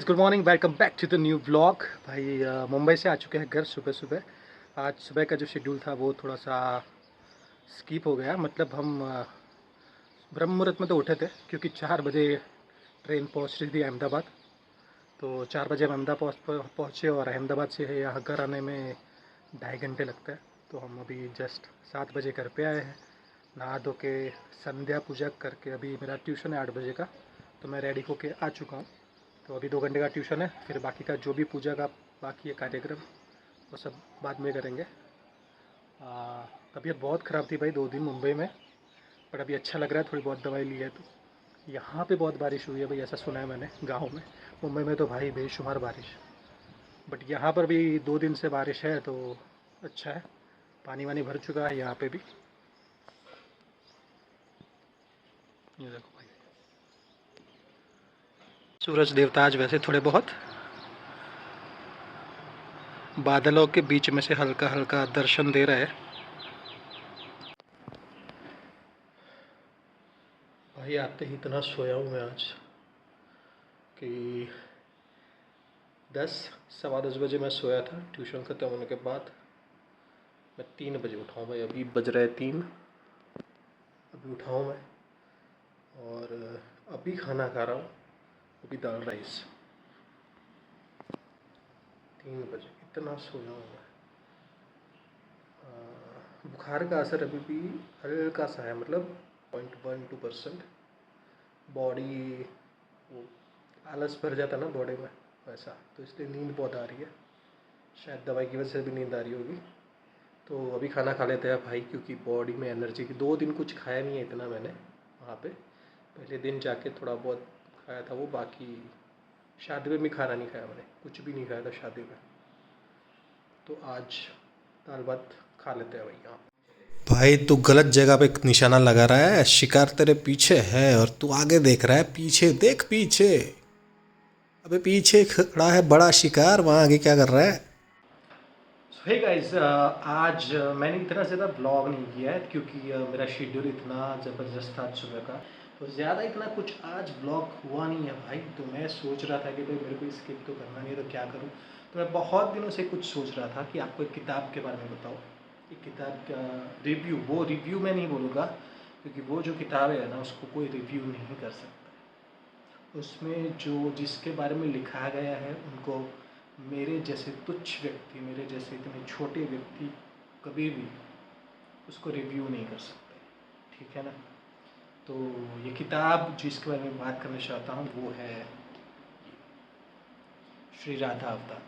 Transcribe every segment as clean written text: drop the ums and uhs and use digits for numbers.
Good morning, welcome back to the new blog. भाई मुंबई से आ चुके हैं घर सुबह सुबह। आज सुबह का जो शेड्यूल था वो थोड़ा सा स्किप हो गया। मतलब हम ब्रह्म मुहूर्त में तो उठे थे क्योंकि 4 बजे ट्रेन पहुंच रही थी अहमदाबाद। तो 4 बजे हम अहमदाबाद पहुँचे और अहमदाबाद से यहाँ घर आने में 2.5 घंटे लगता है। तो हम अभी जस्ट 7 बजे घर पे आए हैं, नहा धो के संध्या पूजा करके। अभी मेरा ट्यूशन है 8 बजे का, तो मैं रेडी होके आ चुका हूँ। तो अभी 2 घंटे का ट्यूशन है, फिर बाकी का जो भी पूजा का बाकी है कार्यक्रम वो सब बाद में करेंगे। तबीयत बहुत ख़राब थी भाई 2 दिन मुंबई में, पर अभी अच्छा लग रहा है। थोड़ी बहुत दवाई ली है। तो यहाँ पे बहुत बारिश हुई है भाई, ऐसा सुना है मैंने गाँव में। मुंबई में तो भाई बेशुमार बारिश, बट यहाँ पर भी 2 दिन से बारिश है तो अच्छा है। पानी वानी भर चुका है यहाँ पे भी। ये देखो भाई, सूरज देवता आज वैसे थोड़े बहुत बादलों के बीच में से हल्का हल्का दर्शन दे रहा है। भाई आते ही इतना सोया हूँ मैं आज कि 10 सवा 10 बजे मैं सोया था। ट्यूशन ख़त्म होने के बाद मैं 3 बजे उठा हूँ भाई। अभी बज रहे 3, अभी उठा हूँ मैं और अभी खाना खा रहा हूँ। अभी दाल राइस। 3 बजे इतना सोया हूँ मैं। बुखार का असर अभी भी हल्का सा है, मतलब 0.12%। बॉडी वो आलस भर जाता ना बॉडी में वैसा, तो इसलिए नींद बहुत आ रही है। शायद दवाई की वजह से भी नींद आ रही होगी। तो अभी खाना खा लेते हैं भाई, क्योंकि बॉडी में एनर्जी की 2 दिन कुछ खाया नहीं है इतना मैंने वहाँ पे। पहले दिन जाके थोड़ा बहुत खाया था वो, बाकी शादी में भी खाना नहीं खाया मैंने, कुछ भी नहीं खाया था शादी में। तो आज दाल भात खा लेते हैं भाई यहाँ। भाई तू गलत जगह पे निशाना लगा रहा है। शिकार तेरे पीछे है और तू आगे देख रहा है। पीछे देख, पीछे। अबे पीछे खड़ा है बड़ा शिकार, वहां आगे क्या कर रहा है? हे गाइस, आज मैंने इतना ज़्यादा ब्लॉग नहीं किया है क्योंकि मेरा शेड्यूल इतना ज़बरदस्त था आज सुबह का। तो ज़्यादा इतना कुछ आज ब्लॉग हुआ नहीं है भाई। तो मैं सोच रहा था कि भाई मेरे को स्किप तो करना नहीं है, तो क्या करूँ। तो मैं बहुत दिनों से कुछ सोच रहा था कि आपको एक किताब के बारे में बताओ। एक किताब का रिव्यू, वो रिव्यू मैं नहीं बोलूँगा क्योंकि वो जो किताब है ना उसको कोई रिव्यू नहीं कर सकता। उसमें जो जिसके बारे में लिखा गया है उनको मेरे जैसे तुच्छ व्यक्ति, मेरे जैसे इतने छोटे व्यक्ति कभी भी उसको रिव्यू नहीं कर सकते, ठीक है ना। तो ये किताब जिसके बारे में बात करना चाहता हूँ वो है श्री राधा अवतार।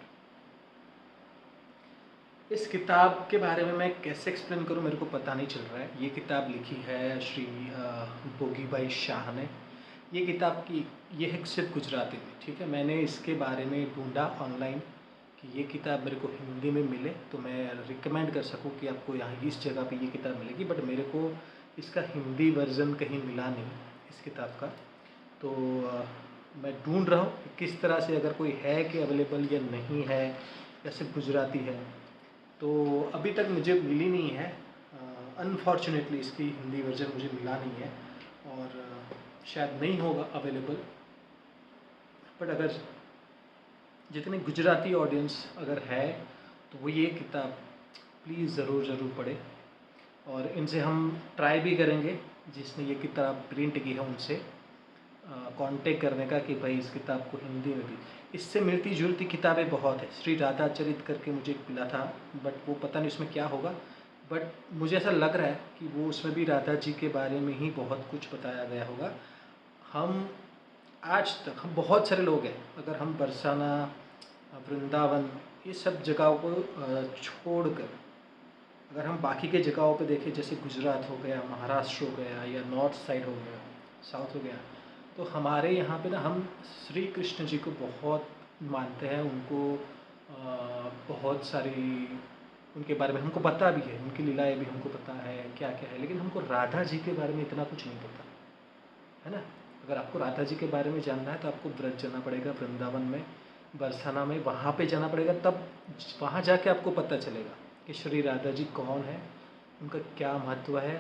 इस किताब के बारे में मैं कैसे एक्सप्लेन करूँ मेरे को पता नहीं चल रहा है। ये किताब लिखी है श्री भोगी भाई शाह ने। ये किताब की ये है सिर्फ गुजराती में, ठीक है। मैंने इसके बारे में ढूंढा ऑनलाइन कि ये किताब मेरे को हिंदी में मिले तो मैं रिकमेंड कर सकूं कि आपको यहाँ इस जगह पे ये किताब मिलेगी, बट मेरे को इसका हिंदी वर्ज़न कहीं मिला नहीं इस किताब का। तो मैं ढूंढ रहा हूँ कि किस तरह से, अगर कोई है कि अवेलेबल या नहीं है या सिर्फ गुजराती है। तो अभी तक मुझे मिली नहीं है, अनफॉर्चुनेटली इसकी हिंदी वर्जन मुझे मिला नहीं है और शायद नहीं होगा अवेलेबल। बट अगर जितने गुजराती ऑडियंस अगर है तो वो ये किताब प्लीज़ ज़रूर ज़रूर पढ़े। और इनसे हम ट्राई भी करेंगे जिसने ये किताब प्रिंट की है उनसे कांटेक्ट करने का कि भाई इस किताब को हिंदी में भी, इससे मिलती जुलती किताबें बहुत है। श्री राधा चरित करके मुझे एक मिला था, बट वो पता नहीं उसमें क्या होगा। बट मुझे ऐसा लग रहा है कि वो उसमें भी राधा जी के बारे में ही बहुत कुछ बताया गया होगा। हम आज तक हम बहुत सारे लोग हैं, अगर हम बरसाना, वृंदावन, ये सब जगहों को छोड़कर अगर हम बाकी के जगहों पे देखें, जैसे गुजरात हो गया, महाराष्ट्र हो गया, या नॉर्थ साइड हो गया, साउथ हो गया, तो हमारे यहाँ पे ना हम श्री कृष्ण जी को बहुत मानते हैं। उनको बहुत सारी उनके बारे में हमको पता भी है, उनकी लीलाएँ भी हमको पता है क्या क्या है। लेकिन हमको राधा जी के बारे में इतना कुछ नहीं पता है ना। अगर आपको राधा जी के बारे में जानना है तो आपको ब्रज जाना पड़ेगा, वृंदावन में, बरसाना में, वहाँ पे जाना पड़ेगा। तब वहाँ जाके आपको पता चलेगा कि श्री राधा जी कौन है, उनका क्या महत्व है।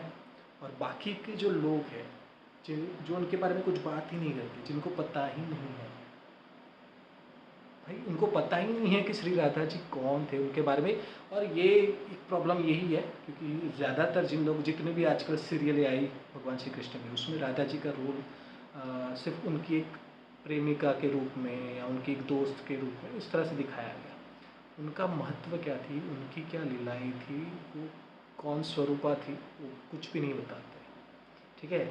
और बाकी के जो लोग हैं जो उनके बारे में कुछ बात ही नहीं करते, जिनको पता ही नहीं है, भाई उनको पता ही नहीं है कि श्री राधा जी कौन थे उनके बारे में। और ये एक प्रॉब्लम यही है, क्योंकि ज़्यादातर जितने भी आजकल सीरियल आई भगवान श्री कृष्ण के, उसमें राधा जी का रोल सिर्फ उनकी एक प्रेमिका के रूप में या उनकी एक दोस्त के रूप में इस तरह से दिखाया गया। उनका महत्व क्या थी, उनकी क्या लीलाएं थी, वो कौन स्वरूपा थी, वो कुछ भी नहीं बताते। ठीक है,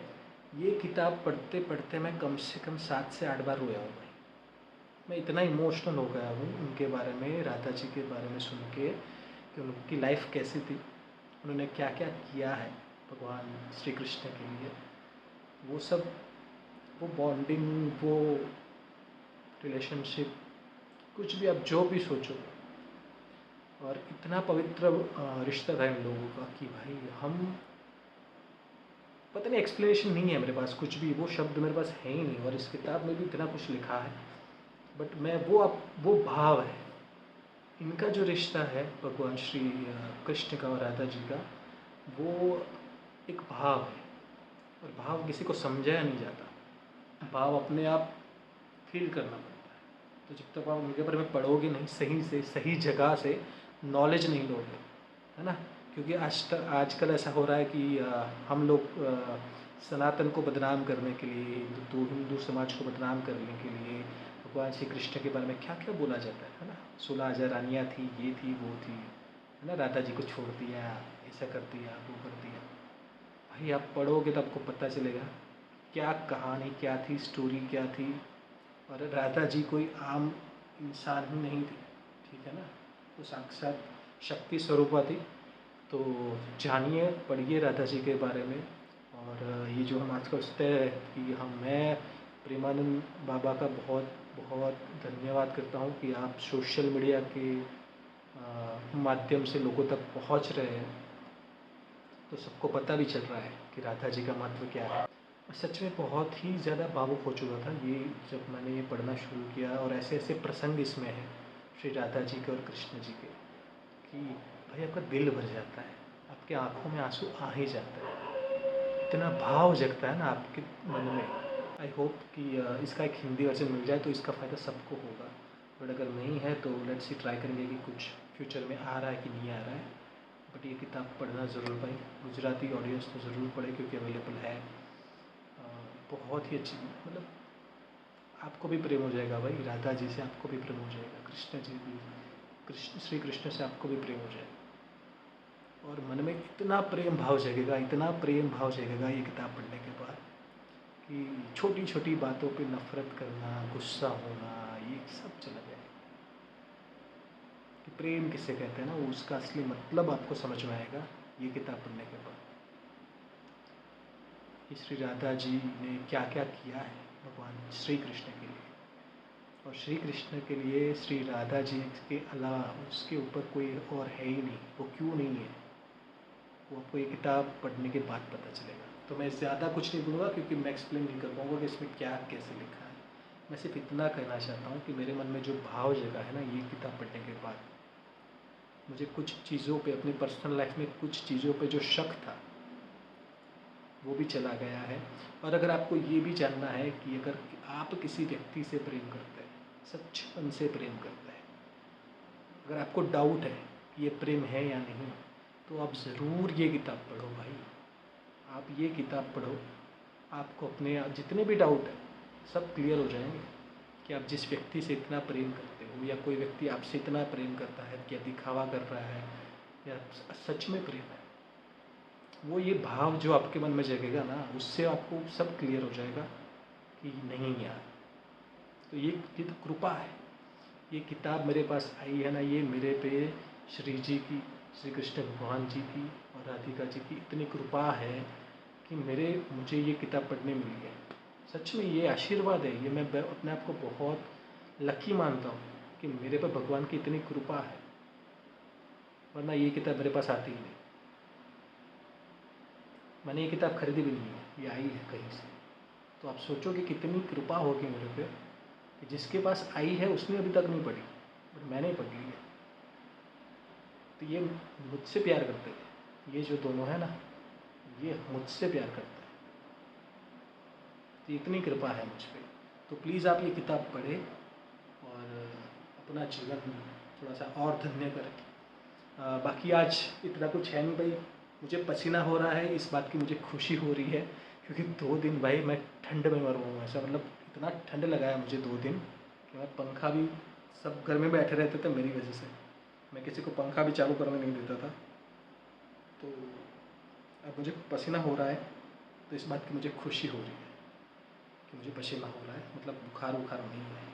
ये किताब पढ़ते पढ़ते मैं कम से कम 7 से 8 बार रोया हूँ भाई। मैं इतना इमोशनल हो गया हूँ उनके बारे में, राधा जी के बारे में सुन के, कि उनकी लाइफ कैसी थी, उन्होंने क्या क्या किया है भगवान श्री कृष्ण के लिए। वो सब, वो बॉन्डिंग, वो रिलेशनशिप, कुछ भी आप जो भी सोचो, और इतना पवित्र रिश्ता था इन लोगों का कि भाई हम, पता नहीं, एक्सप्लेनेशन नहीं है मेरे पास कुछ भी, वो शब्द मेरे पास है ही नहीं। और इस किताब में भी इतना कुछ लिखा है, बट मैं वो भाव है, इनका जो रिश्ता है भगवान श्री कृष्ण का और राधा जी का, वो एक भाव है। और भाव किसी को समझाया नहीं जाता, भाव अपने आप फील करना पड़ता है। तो जब तक आप उनके बारे में पढ़ोगे नहीं सही से, सही जगह से नॉलेज नहीं लोगे, है ना। क्योंकि आजकल ऐसा हो रहा है कि हम लोग सनातन को बदनाम करने के लिए, हिंदू समाज को बदनाम करने के लिए भगवान श्री कृष्ण के बारे में क्या क्या बोला जाता है ना। 16,000 रानियाँ थी, ये थी, वो थी, है ना, राधा जी को छोड़ दिया, ऐसा कर दिया, वो कर दिया। भाई आप पढ़ोगे तो आपको पता चलेगा क्या कहानी क्या थी, स्टोरी क्या थी। और राधा जी कोई आम इंसान ही नहीं थी, ठीक है ना, वो साक्षात शक्ति स्वरूपा थी। तो जानिए, पढ़िए राधा जी के बारे में। और ये जो हम आजकल सोचते हैं कि मैं प्रेमानंद बाबा का बहुत बहुत धन्यवाद करता हूँ कि आप सोशल मीडिया के माध्यम से लोगों तक पहुँच रहे हैं, तो सबको पता भी चल रहा है कि राधा जी का महत्व क्या है। सच में बहुत ही ज़्यादा भावुक हो चुका था ये, जब मैंने ये पढ़ना शुरू किया। और ऐसे ऐसे प्रसंग इसमें हैं श्री राधा जी के और कृष्ण जी के, कि भाई आपका दिल भर जाता है, आपके आँखों में आंसू आ ही जाता है, इतना भाव जगता है ना आपके मन में। आई होप कि इसका एक हिंदी वर्जन मिल जाए तो इसका फ़ायदा सबको होगा। बट अगर नहीं है तो लेट्स सी, ट्राई करेंगे कि कुछ फ्यूचर में आ रहा है कि नहीं आ रहा है। बट ये किताब पढ़ना ज़रूर भाई, गुजराती ऑडियंस तो ज़रूर पढ़े क्योंकि अवेलेबल है। बहुत ही अच्छी, मतलब आपको भी प्रेम हो जाएगा भाई, राधा जी से आपको भी प्रेम हो जाएगा, कृष्ण जी भी, श्री कृष्ण से आपको भी प्रेम हो जाएगा। और मन में इतना प्रेम भाव जगेगा, इतना प्रेम भाव जगेगा ये किताब पढ़ने के बाद, कि छोटी छोटी बातों पे नफ़रत करना, गुस्सा होना, ये सब चला जाएगा। कि प्रेम किसे कहते हैं ना, वो उसका असली मतलब आपको समझ में आएगा ये किताब पढ़ने के बाद, कि श्री राधा जी ने क्या क्या किया है भगवान श्री कृष्ण के लिए। और श्री कृष्ण के लिए श्री राधा जी के अलावा उसके ऊपर कोई और है ही नहीं। वो क्यों नहीं है, वो आपको ये किताब पढ़ने के बाद पता चलेगा। तो मैं ज़्यादा कुछ नहीं बोलूँगा क्योंकि मैं एक्सप्लेन नहीं कर पाऊँगा कि इसमें क्या कैसे लिखा है। मैं सिर्फ इतना कहना चाहता हूँ कि मेरे मन में जो भाव जगह है ना ये किताब पढ़ने के बाद, मुझे कुछ चीज़ों पे, अपनी पर्सनल लाइफ में कुछ चीज़ों पे जो शक था वो भी चला गया है। और अगर आपको ये भी जानना है कि अगर आप किसी व्यक्ति से प्रेम करते हैं, सच मन से प्रेम करते हैं, अगर आपको डाउट है कि ये प्रेम है या नहीं, तो आप ज़रूर ये किताब पढ़ो भाई। आप ये किताब पढ़ो, आपको अपने जितने भी डाउट हैं सब क्लियर हो जाएंगे कि आप जिस व्यक्ति से इतना प्रेम करते हो, या कोई व्यक्ति आपसे इतना प्रेम करता है, क्या दिखावा कर रहा है या सच में प्रेम है। वो ये भाव जो आपके मन में जगेगा ना, उससे आपको सब क्लियर हो जाएगा कि नहीं यार। तो ये तो कृपा है। ये किताब मेरे पास आई है ना, ये मेरे पे श्री जी की, श्री कृष्ण भगवान जी की और राधिका जी की इतनी कृपा है कि मुझे ये किताब पढ़ने मिली है। सच में ये आशीर्वाद है, ये मैं अपने आप को बहुत लकी मानता हूँ कि मेरे पर भगवान की इतनी कृपा है, वरना ये किताब मेरे पास आती ही नहीं। मैंने ये किताब खरीदी भी नहीं है, ये आई है कहीं से। तो आप सोचो कि कितनी कृपा होगी मेरे पे कि जिसके पास आई है उसने अभी तक नहीं पढ़ी, बट मैंने पढ़ ली है। तो ये मुझसे प्यार करते थे, ये जो दोनों है ना, ये मुझसे प्यार करते हैं। तो इतनी कृपा है मुझ पर। तो प्लीज़ आप ये किताब पढ़ें। और अपना जीवन थोड़ा सा और धन्य करें। बाकी आज इतना कुछ है नहीं भाई, मुझे पसीना हो रहा है, इस बात की मुझे खुशी हो रही है क्योंकि 2 दिन भाई मैं ठंड में मर रहा हूँ। ऐसा मतलब इतना ठंड लगा है मुझे 2 दिन कि मैं पंखा भी, सब घर में बैठे रहते थे मेरी वजह से, मैं किसी को पंखा भी चालू करने नहीं देता था। तो अब मुझे पसीना हो रहा है, तो इस बात की मुझे खुशी हो रही है कि मुझे पसीना हो रहा है, मतलब बुखार वुखार नहीं है।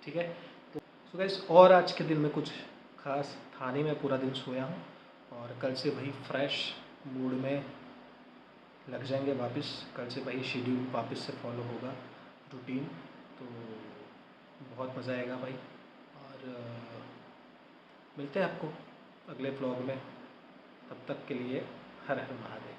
ठीक है, तो सो गाइस, और आज के दिन में कुछ खास था नहीं, मैं पूरा दिन सोया हूँ और कल से वही फ्रेश मूड में लग जाएंगे वापस। कल से वही शेड्यूल वापस से फॉलो होगा, रूटीन। तो बहुत मज़ा आएगा भाई। और मिलते हैं आपको अगले व्लॉग में, तब तक के लिए हर हर महादेव।